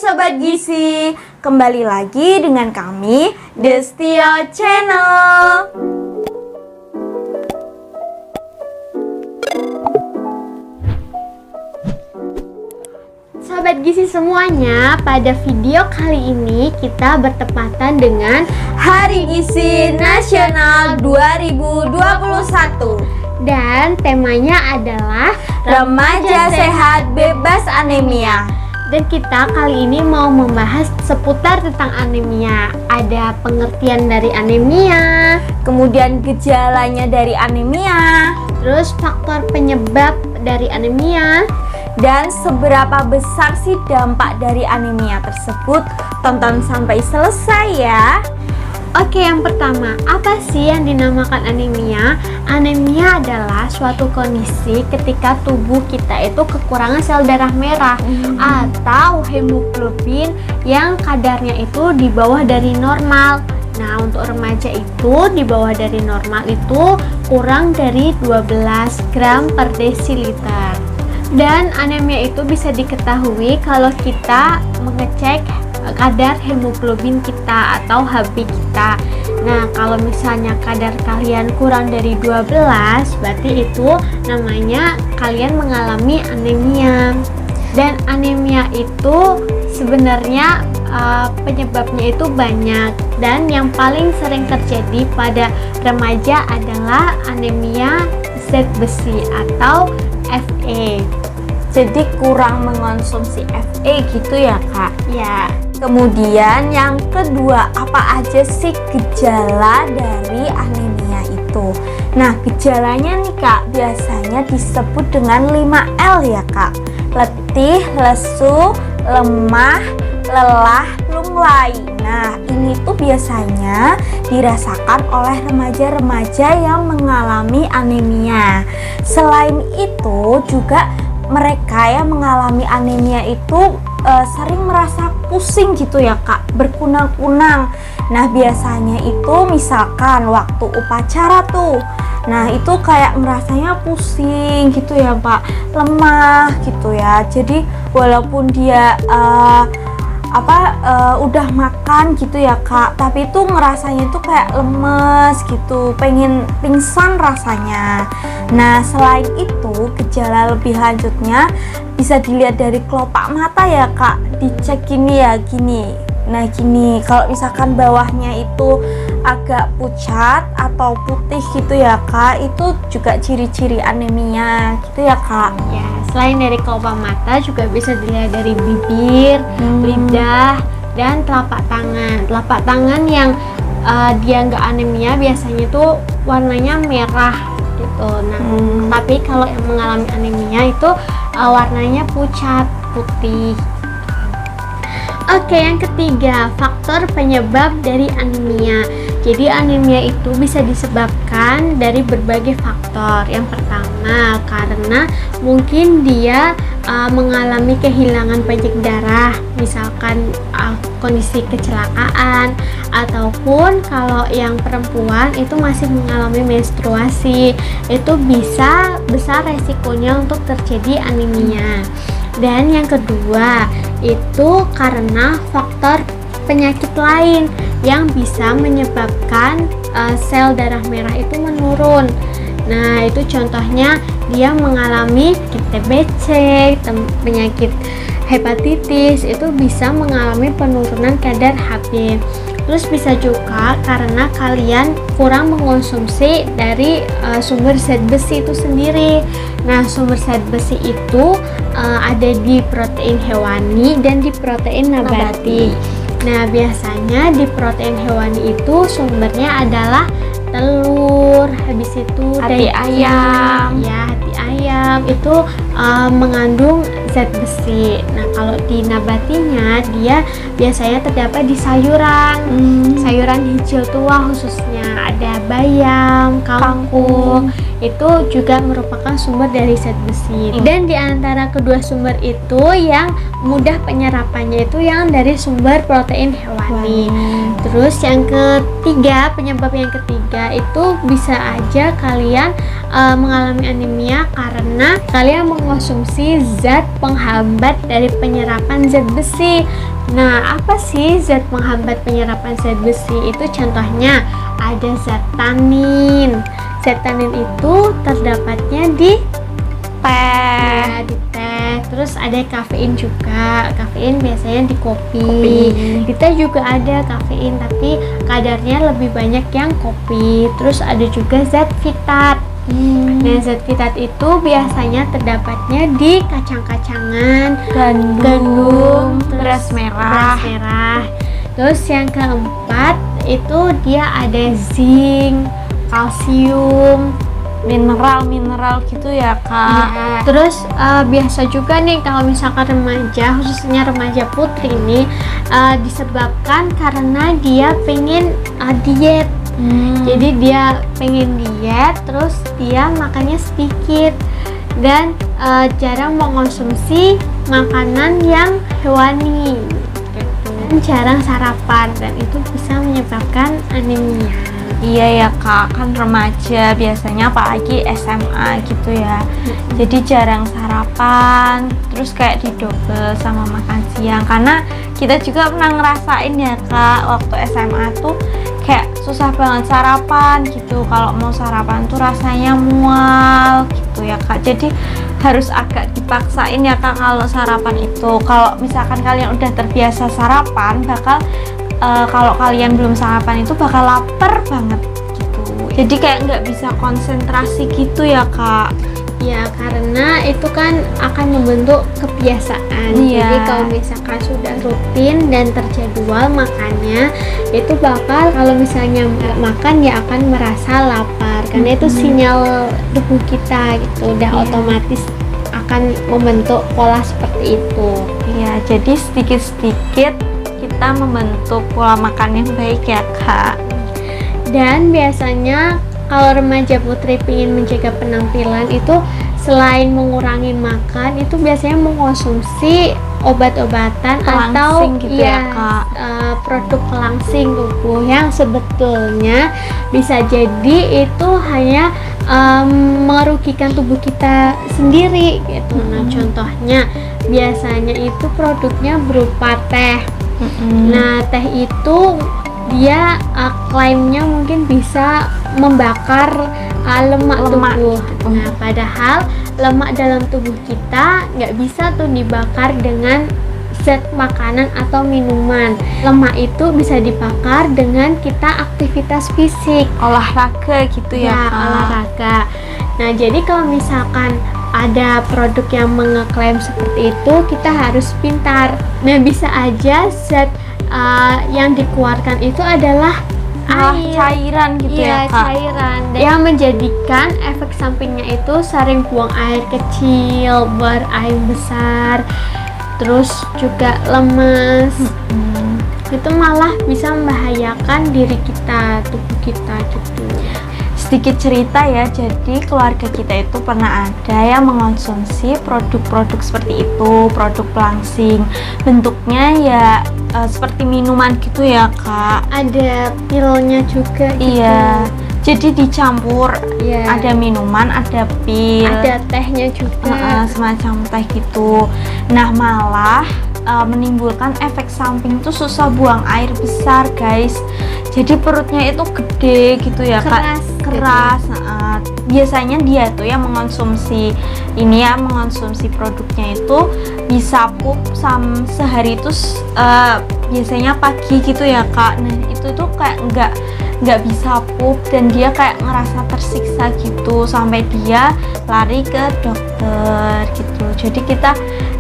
Sobat Gizi, kembali lagi dengan kami Destio Channel. Sobat Gizi semuanya, pada video kali ini kita bertepatan dengan Hari Gizi Nasional 2021 dan temanya adalah Remaja Sehat Bebas Anemia. Dan kita kali ini mau membahas seputar tentang anemia. Ada pengertian dari anemia, Kemudian gejalanya dari anemia, terus faktor penyebab dari anemia, dan seberapa besar sih dampak dari anemia tersebut. Tonton sampai selesai ya. Oke, yang pertama, apa sih yang dinamakan anemia? Anemia adalah suatu kondisi ketika tubuh kita itu kekurangan sel darah merah atau hemoglobin yang kadarnya itu di bawah dari normal. Nah, untuk remaja itu di bawah dari normal itu kurang dari 12 gram per desiliter. Dan anemia itu bisa diketahui kalau kita mengecek kadar hemoglobin kita atau HB kita. Nah, kalau misalnya kadar kalian kurang dari 12, berarti itu namanya kalian mengalami anemia. Dan anemia itu sebenarnya penyebabnya itu banyak, dan yang paling sering terjadi pada remaja adalah anemia zat besi atau Fe. Jadi kurang mengonsumsi Fe gitu ya Kak? Ya. Kemudian yang kedua, apa aja sih gejala dari anemia itu? Nah, gejalanya nih Kak, biasanya disebut dengan 5L ya Kak. Letih, lesu, lemah, lelah, lunglai. Nah, ini tuh biasanya dirasakan oleh remaja-remaja yang mengalami anemia. Selain itu juga mereka yang mengalami anemia itu sering merasa pusing gitu ya Kak, berkunang-kunang. Nah, biasanya itu misalkan waktu upacara tuh, nah itu kayak merasanya pusing gitu ya Pak, lemah gitu ya. Jadi walaupun dia udah makan gitu ya Kak, tapi itu ngerasanya itu kayak lemes gitu, pengen pingsan rasanya. Nah, selain itu gejala lebih lanjutnya bisa dilihat dari kelopak mata ya Kak, dicek gini ya, gini. Nah gini, kalau misalkan bawahnya itu agak pucat atau putih gitu ya Kak, itu juga ciri-ciri anemia gitu ya Kak. Ya, selain dari kelopak mata juga bisa dilihat dari bibir, lidah, dan telapak tangan. Telapak tangan yang dia nggak anemia biasanya tuh warnanya merah gitu. Nah, tapi kalau yang mengalami anemia itu warnanya pucat, putih. Oke, yang ketiga, faktor penyebab dari anemia. Jadi anemia itu bisa disebabkan dari berbagai faktor. Yang pertama, karena mungkin dia mengalami kehilangan banyak darah, misalkan kondisi kecelakaan, ataupun kalau yang perempuan itu masih mengalami menstruasi, itu bisa besar resikonya untuk terjadi anemia. Dan yang kedua, itu karena faktor penyakit lain yang bisa menyebabkan sel darah merah itu menurun. Nah, itu contohnya dia mengalami TBC, penyakit hepatitis, itu bisa mengalami penurunan kadar HB. Terus bisa juga karena kalian kurang mengonsumsi dari sumber zat besi itu sendiri. Nah, sumber zat besi itu ada di protein hewani dan di protein nabati. Nah, biasanya di protein hewani itu sumbernya adalah telur, habis itu hati ayam. Ya, hati ayam itu mengandung zat besi. Nah, kalau di nabatinya dia biasanya terdapat di sayuran, sayuran hijau tua khususnya, ada bayam, kangkung. Itu juga merupakan sumber dari zat besi. Dan di antara kedua sumber itu yang mudah penyerapannya itu yang dari sumber protein hewani. Terus yang ketiga, penyebab yang ketiga itu bisa aja kalian mengalami anemia karena kalian mengonsumsi zat penghambat dari penyerapan zat besi. Nah, apa sih zat penghambat penyerapan zat besi? Itu contohnya ada zat tanin. Zat tanin itu terdapatnya di Teh. ya, di teh. Terus ada kafein juga. Kafein biasanya di kopi. Di teh juga ada kafein, tapi kadarnya lebih banyak yang kopi. Terus ada juga zat fitat. Nah, zat fitat itu biasanya terdapatnya di kacang-kacangan, gandum, beras merah. Terus yang keempat itu dia ada zinc, kalsium, mineral gitu ya Kak. ya. Terus biasa juga nih kalau misalkan remaja, khususnya remaja putri nih, disebabkan karena dia pengen diet. Jadi dia pengen diet, terus dia makannya sedikit dan jarang mengonsumsi makanan yang hewani gitu. Jarang sarapan dan itu bisa menyebabkan anemia. Iya ya Kak, kan remaja biasanya apalagi SMA gitu ya. Jadi jarang sarapan, terus kayak didobel sama makan siang. Karena kita juga pernah ngerasain ya Kak, waktu SMA tuh kayak susah banget sarapan gitu. Kalau mau sarapan tuh rasanya mual gitu ya Kak. Jadi harus agak dipaksain ya Kak kalau sarapan itu. Kalau misalkan kalian udah terbiasa sarapan, bakal kalau kalian belum sarapan itu bakal lapar banget gitu. Jadi kayak nggak bisa konsentrasi gitu ya Kak. Ya, karena itu kan akan membentuk kebiasaan. Iya. Jadi kalau misalkan sudah rutin dan terjadwal makannya, itu bakal kalau misalnya nggak makan ya akan merasa lapar. Karena itu sinyal tubuh kita gitu, udah Iya. otomatis akan membentuk pola seperti itu. Iya, jadi sedikit-sedikit kita membentuk pola makan yang baik ya Kak. Dan biasanya kalau remaja putri ingin menjaga penampilan itu selain mengurangi makan, itu biasanya mengkonsumsi obat-obatan atau Pelangsing gitu ya, Kak. produk pelangsing tubuh yang sebetulnya bisa jadi itu hanya merugikan tubuh kita sendiri gitu. Nah, contohnya biasanya itu produknya berupa teh. Nah, teh itu dia klaimnya mungkin bisa membakar lemak tubuh. Nah, padahal lemak dalam tubuh kita nggak bisa tuh dibakar dengan zat makanan atau minuman. Lemak itu bisa dibakar dengan kita aktivitas fisik, Olahraga gitu ya Kak. olahraga. Nah, jadi kalau misalkan ada produk yang mengeklaim seperti itu, kita harus pintar. Nah, bisa aja zat yang dikeluarkan itu adalah Malah air. cairan gitu ya Iya, Kak. cairan. Dan yang menjadikan efek sampingnya itu sering buang air kecil, buang air besar, terus juga lemes. Itu malah bisa membahayakan diri kita, tubuh kita gitu. Sedikit cerita ya, jadi keluarga kita itu pernah ada yang mengonsumsi produk-produk seperti itu, produk pelangsing. Bentuknya ya seperti minuman gitu ya Kak. Ada pilnya juga gitu. Iya, jadi dicampur. Iya. Ada minuman, ada pil, Ada tehnya juga. semacam teh gitu. Nah, malah menimbulkan efek samping tuh susah buang air besar guys. Jadi perutnya itu gede gitu ya Kak. Keras. Biasanya dia tuh yang mengonsumsi ini ya, mengonsumsi produknya itu bisa pup sehari itu biasanya pagi gitu ya Kak. Nah, itu tuh kayak nggak bisa pup dan dia kayak ngerasa tersiksa gitu sampai dia lari ke dokter gitu. Jadi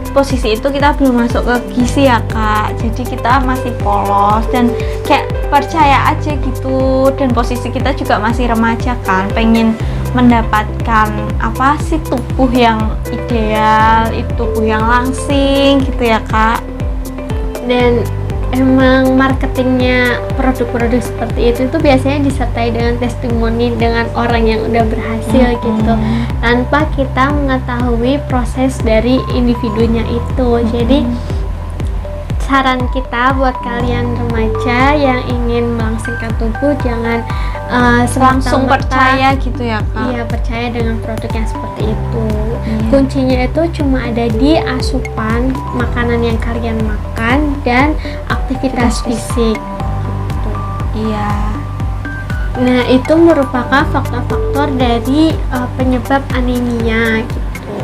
posisi itu kita belum masuk ke gizi ya Kak, jadi kita masih polos dan kayak percaya aja gitu. Dan posisi kita juga masih remaja kan, pengen mendapatkan apa sih tubuh yang ideal, tubuh yang langsing gitu ya Kak. Dan emang marketingnya produk-produk seperti itu biasanya disertai dengan testimoni dengan orang yang udah berhasil gitu, tanpa kita mengetahui proses dari individunya itu. Jadi saran kita buat kalian remaja yang ingin melangsingkan tubuh, jangan langsung semata-mata percaya gitu ya Kak. Iya, percaya dengan produk yang seperti itu. Kuncinya itu cuma ada di asupan makanan yang kalian makan dan aktivitas fisik gitu. Iya. Nah, itu merupakan faktor-faktor dari penyebab anemia gitu.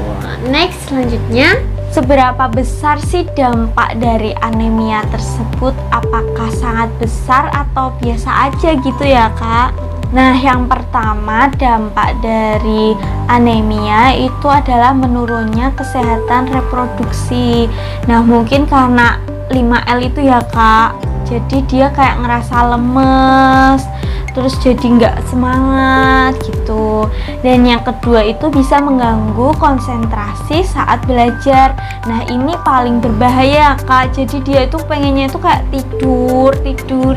Next, selanjutnya, Seberapa besar sih dampak dari anemia tersebut? Apakah sangat besar atau biasa aja gitu ya Kak? Nah, yang pertama dampak dari anemia itu adalah menurunnya kesehatan reproduksi. Nah, mungkin karena 5L itu ya Kak, jadi dia kayak ngerasa lemes, terus jadi nggak semangat gitu. Dan yang kedua itu bisa mengganggu konsentrasi saat belajar. Nah, ini paling berbahaya Kak, jadi dia itu pengennya itu kayak tidur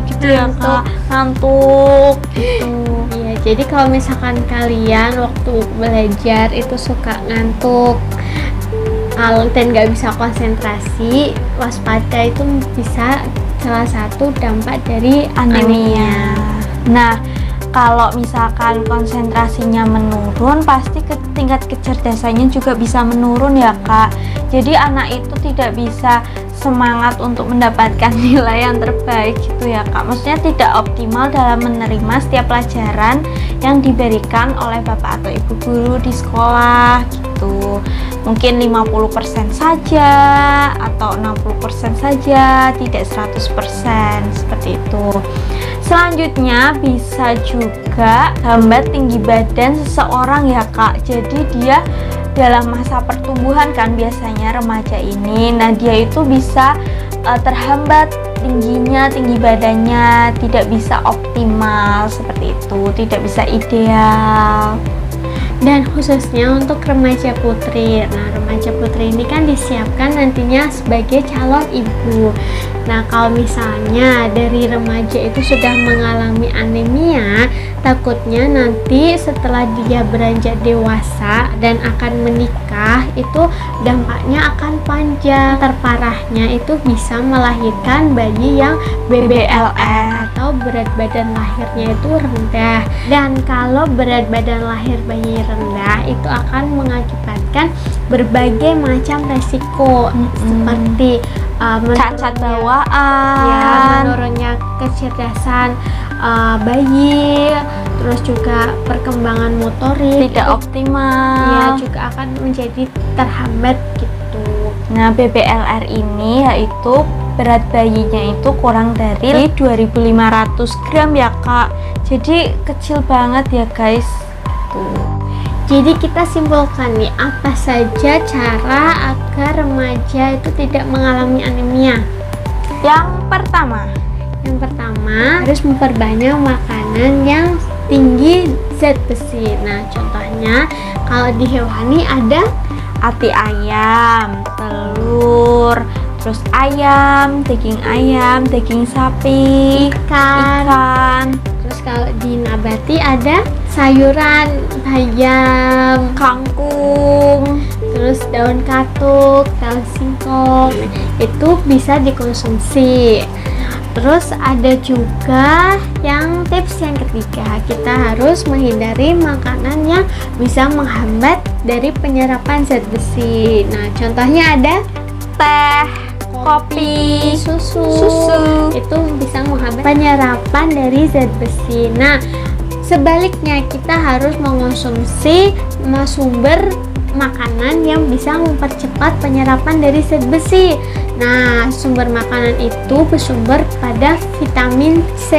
gitu ya Kak, ngantuk gitu. iya, jadi kalau misalkan kalian waktu belajar itu suka ngantuk dan nggak bisa konsentrasi, waspada, itu bisa salah satu dampak dari anemia. Nah, kalau misalkan konsentrasinya menurun, pasti tingkat kecerdasannya juga bisa menurun ya Kak. Jadi anak itu tidak bisa semangat untuk mendapatkan nilai yang terbaik gitu ya Kak. Maksudnya tidak optimal dalam menerima setiap pelajaran yang diberikan oleh bapak atau ibu guru di sekolah gitu. Mungkin 50% saja atau 60% saja, tidak 100% seperti itu. Selanjutnya bisa juga hambat tinggi badan seseorang ya Kak. Jadi dia dalam masa pertumbuhan kan biasanya remaja ini. Nah, dia itu bisa terhambat tinggi badannya, tidak bisa optimal seperti itu, tidak bisa ideal. Dan khususnya untuk remaja putri. Nah, remaja putri ini kan disiapkan nantinya sebagai calon ibu. Nah, kalau misalnya dari remaja itu sudah mengalami anemia, takutnya nanti setelah dia beranjak dewasa dan akan menikah, itu dampaknya akan panjang. Terparahnya itu bisa melahirkan bayi yang BBLR atau berat badan lahirnya itu rendah. Dan kalau berat badan lahir bayi rendah, itu akan mengakibatkan berbagai macam resiko seperti cacat bawaan, menurunnya kecerdasan bayi, terus juga perkembangan motorik tidak optimal, juga akan menjadi terhambat gitu. Nah, BBLR ini yaitu berat bayinya itu kurang dari 2.500 gram ya Kak. Jadi kecil banget ya guys. Jadi kita simpulkan nih, apa saja cara agar remaja itu tidak mengalami anemia? Yang pertama harus memperbanyak makanan yang tinggi zat besi. Nah, contohnya kalau di hewani ada ati ayam, telur, terus ayam, daging sapi, ikan. Terus kalau di nabati ada sayuran, bayam, kangkung, terus daun katuk, daun singkong, itu bisa dikonsumsi. Terus ada juga yang tips yang ketiga, kita harus menghindari makanan yang bisa menghambat dari penyerapan zat besi. Nah, contohnya ada teh, kopi, susu. Itu bisa menghambat penyerapan dari zat besi. Nah, sebaliknya kita harus mengonsumsi sumber makanan yang bisa mempercepat penyerapan dari zat besi. Nah, sumber makanan itu bersumber pada vitamin C.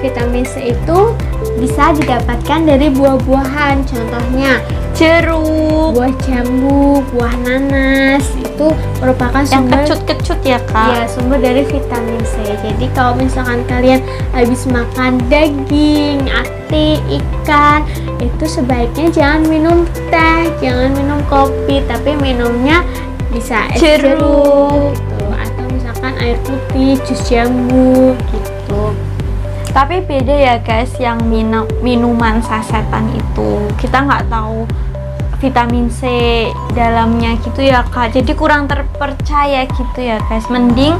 Vitamin C itu bisa didapatkan dari buah-buahan, contohnya jeruk, buah jambu, buah nanas. Itu merupakan sumber yang kecut-kecut ya Kak. Iya, sumber dari vitamin C. Jadi kalau misalkan kalian habis makan daging, ati, ikan, itu sebaiknya jangan minum teh, jangan minum kopi, tapi minumnya bisa es jeruk gitu, atau misalkan air putih, jus jambu gitu. Tapi beda ya guys, yang minuman sasetan itu kita nggak tahu vitamin C dalamnya gitu ya Kak, jadi kurang terpercaya gitu ya guys. Mending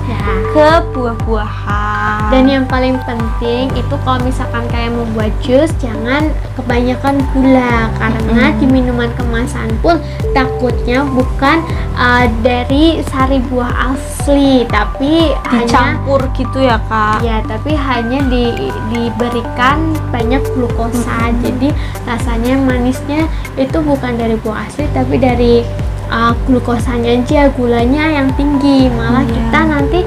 ke buah-buahan. Dan yang paling penting itu kalau misalkan kalian membuat jus, jangan kebanyakan gula, karena di minuman kemasan pun takutnya bukan dari sari buah asli, tapi dicampur gitu ya Kak. ya, tapi hanya diberikan banyak glukosa. Jadi rasanya manisnya itu bukan dari buah asli, tapi dari glukosanya aja, gulanya yang tinggi, malah kita nanti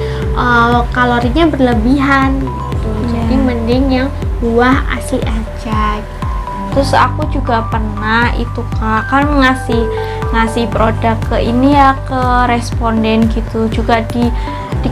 kalorinya berlebihan gitu. Jadi mending yang buah asli aja. Terus aku juga pernah itu Kak, kan ngasih produk ke ini ya, ke responden gitu, juga di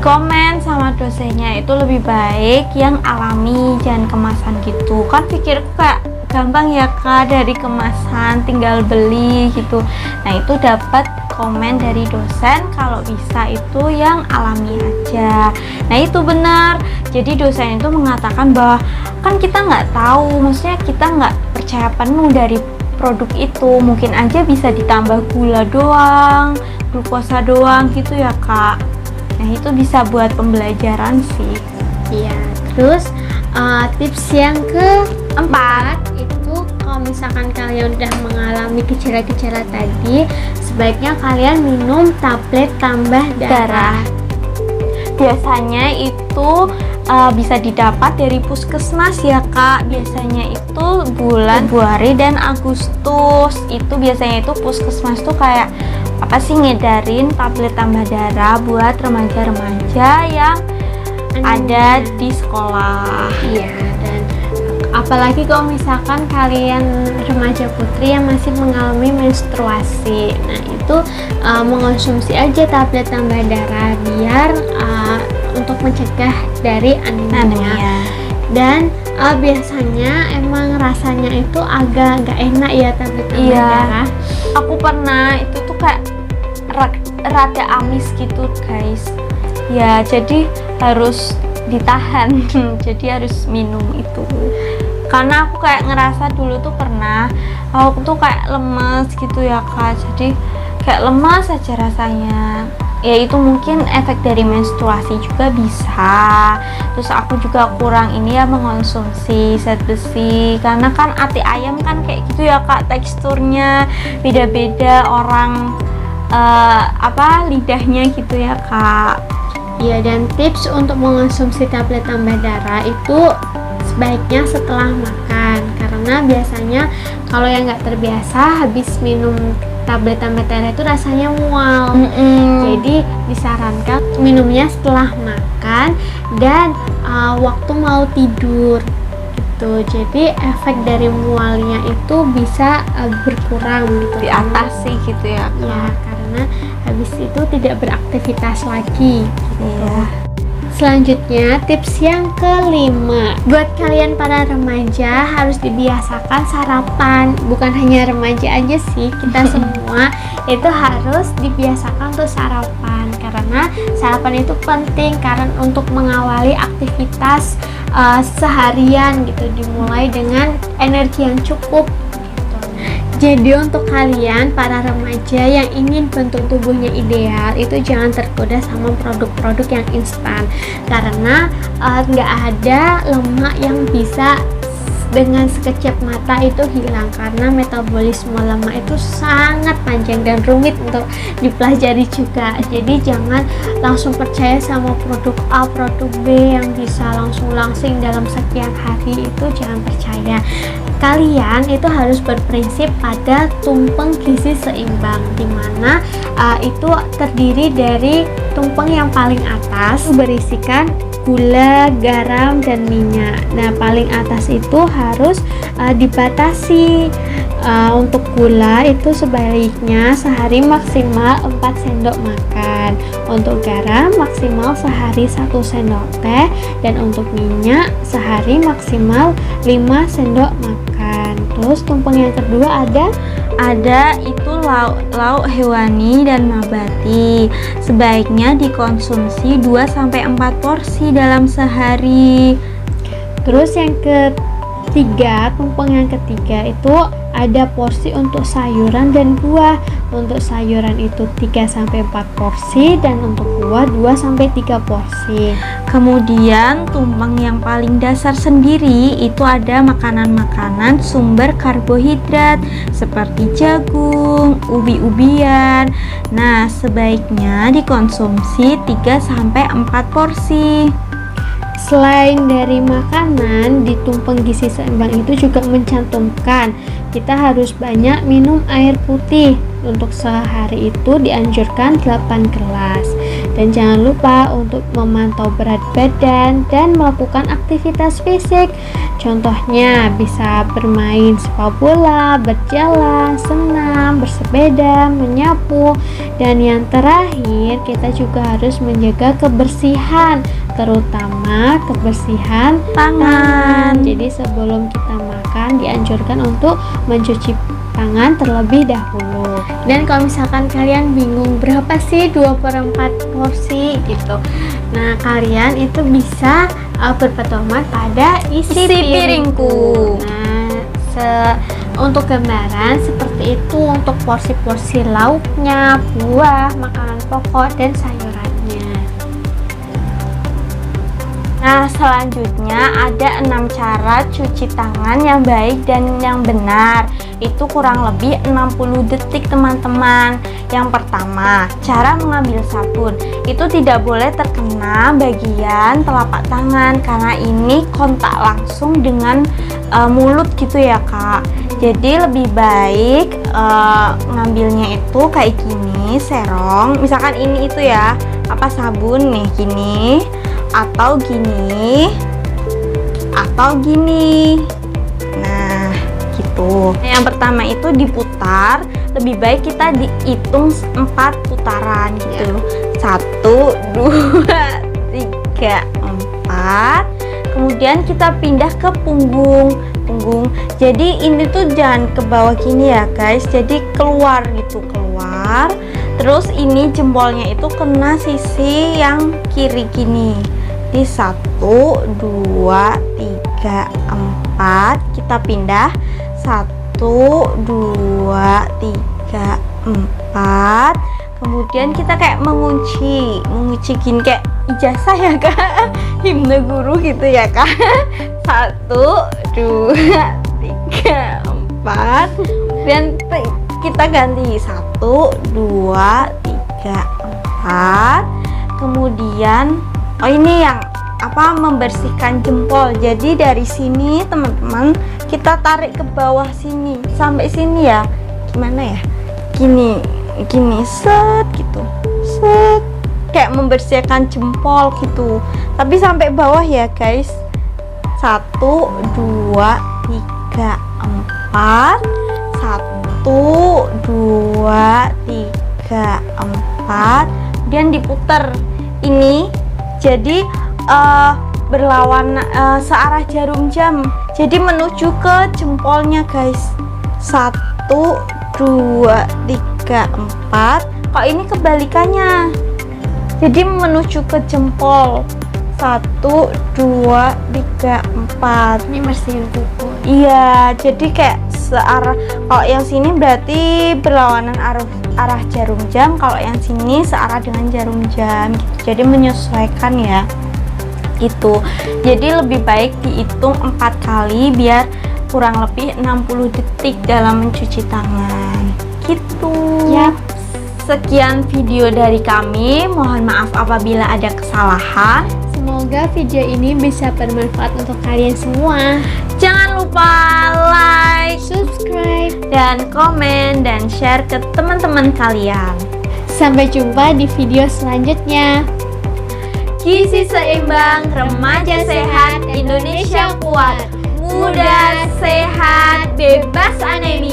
komen sama dosennya itu lebih baik yang alami, jangan kemasan gitu. Kan pikirku kayak gampang ya Kak, dari kemasan tinggal beli gitu. Nah itu dapat komen dari dosen kalau bisa itu yang alami aja. Nah itu benar, jadi dosen itu mengatakan bahwa kan kita nggak tahu, maksudnya kita nggak percaya penuh dari produk itu, mungkin aja bisa ditambah gula doang, glukosa doang gitu ya Kak. Nah itu bisa buat pembelajaran sih. Iya, terus tips yang keempat itu kalau misalkan kalian udah mengalami gejala-gejala tadi, sebaiknya kalian minum tablet tambah darah. Biasanya itu bisa didapat dari puskesmas ya Kak. Biasanya itu bulan Februari dan Agustus. Itu biasanya itu puskesmas tuh kayak apa sih, ngedarin tablet tambah darah buat remaja-remaja yang ada di sekolah. Iya, dan apalagi kalau misalkan kalian remaja putri yang masih mengalami menstruasi, nah itu mengonsumsi aja tablet tambah darah biar untuk mencegah dari anemia. Dan biasanya emang rasanya itu agak nggak enak ya tablet tambah darah. Aku pernah itu tuh kayak rada amis gitu guys. Ya jadi harus ditahan jadi harus minum itu, karena aku kayak ngerasa dulu tuh pernah aku tuh kayak lemes gitu ya Kak, jadi kayak lemas aja rasanya. Ya itu mungkin efek dari menstruasi juga bisa. Terus aku juga kurang ini ya mengonsumsi zat besi, karena kan ati ayam kan kayak gitu ya Kak, teksturnya beda-beda orang lidahnya gitu ya Kak. Iya, dan tips untuk mengonsumsi tablet tambah darah itu sebaiknya setelah makan, karena biasanya kalau yang nggak terbiasa habis minum tablet tambah darah itu rasanya mual. Jadi disarankan minumnya setelah makan dan waktu mau tidur gitu. Jadi efek dari mualnya itu bisa berkurang gitu, diatasi gitu ya. Ya, karena habis itu tidak beraktivitas lagi gitu. Selanjutnya tips yang kelima, buat kalian para remaja harus dibiasakan sarapan. Bukan hanya remaja aja sih, kita semua itu harus dibiasakan untuk sarapan, karena sarapan itu penting karena untuk mengawali aktivitas seharian gitu, dimulai dengan energi yang cukup. Jadi untuk kalian para remaja yang ingin bentuk tubuhnya ideal, itu jangan tergoda sama produk-produk yang instan, karena nggak ada lemak yang bisa dengan sekejap mata itu hilang, karena metabolisme lemak itu sangat panjang dan rumit untuk dipelajari juga. Jadi jangan langsung percaya sama produk A, produk B yang bisa langsing dalam sekian hari, itu jangan percaya. Kalian itu harus berprinsip pada tumpeng gizi seimbang, dimana itu terdiri dari tumpeng yang paling atas berisikan gula, garam, dan minyak. Nah, paling atas itu harus dibatasi. Untuk gula itu sebaliknya sehari maksimal 4 sendok makan. Untuk garam maksimal sehari 1 sendok teh, dan untuk minyak sehari maksimal 5 sendok makan. Terus tumpeng yang kedua ada itu lauk hewani dan nabati. Sebaiknya dikonsumsi 2-4 porsi dalam sehari. Terus yang ketiga, tumpeng yang ketiga itu ada porsi untuk sayuran dan buah. Untuk sayuran itu 3-4 porsi dan untuk buah 2-3 porsi. Kemudian tumpeng yang paling dasar sendiri itu ada makanan-makanan sumber karbohidrat seperti jagung, ubi-ubian. Nah, sebaiknya dikonsumsi 3-4 porsi. Selain dari makanan, di tumpeng gizi seimbang itu juga mencantumkan kita harus banyak minum air putih. Untuk sehari itu dianjurkan 8 gelas. Dan jangan lupa untuk memantau berat badan dan melakukan aktivitas fisik. Contohnya bisa bermain sepak bola, berjalan, senam, bersepeda, menyapu. Dan yang terakhir, kita juga harus menjaga kebersihan, terutama kebersihan tangan. Jadi sebelum kita makan dianjurkan untuk mencuci tangan terlebih dahulu. Dan kalau misalkan kalian bingung berapa sih 2/4 porsi gitu, nah kalian itu bisa berpedoman pada isi piringku. Nah, untuk gambaran seperti itu untuk porsi-porsi lauknya, buah, makanan pokok, dan sayurannya. Nah, selanjutnya ada 6 cara cuci tangan yang baik dan yang benar. Itu kurang lebih 60 detik teman-teman. Yang pertama, cara mengambil sabun. Itu tidak boleh terkena bagian telapak tangan karena ini kontak langsung dengan mulut gitu ya kak. Jadi lebih baik ngambilnya itu kayak gini, serong. Misalkan ini itu ya, sabun nih gini, atau gini, atau gini. Nah, gitu. Yang pertama itu diputar, lebih baik kita dihitung 4 putaran gitu. 1, 2, 3, 4. Kemudian kita pindah ke punggung. Jadi ini tuh jangan ke bawah gini ya guys. Jadi keluar gitu, keluar. Terus ini jempolnya itu kena sisi yang kiri gini. Di 1, 2, 3, 4 kita pindah 1, 2, 3, 4. Kemudian kita kayak mengunci gini kayak ijazah ya kak, himne guru gitu ya kak. 1, 2, 3, 4. Dan kita ganti 1, 2, 3, 4. Kemudian ini yang membersihkan jempol. Jadi dari sini teman-teman kita tarik ke bawah sini sampai sini ya. Gimana ya? Gini, set gitu. Set. Kayak membersihkan jempol gitu. Tapi sampai bawah ya, guys. 1, 2, 3, 4. 1, 2, 3, 4. Kemudian diputar. Ini jadi berlawan searah jarum jam. Jadi menuju ke jempolnya guys. 1, 2, 3, 4. Kok ini kebalikannya? Jadi menuju ke jempol. 1, 2, 3, 4. Ini bersihin kuku. Iya, jadi kayak searah. Kalau yang sini berarti berlawanan arah jarum jam, kalau yang sini searah dengan jarum jam gitu. Jadi menyesuaikan ya. Itu. Jadi lebih baik dihitung 4 kali biar kurang lebih 60 detik dalam mencuci tangan. Gitu. Yap. Sekian video dari kami. Mohon maaf apabila ada kesalahan. Semoga video ini bisa bermanfaat untuk kalian semua. Jangan lupa like, Subscribe, dan komen, dan share ke teman-teman kalian. sampai jumpa di video selanjutnya. Gizi seimbang, remaja sehat, Indonesia kuat. Muda, sehat, bebas anemia.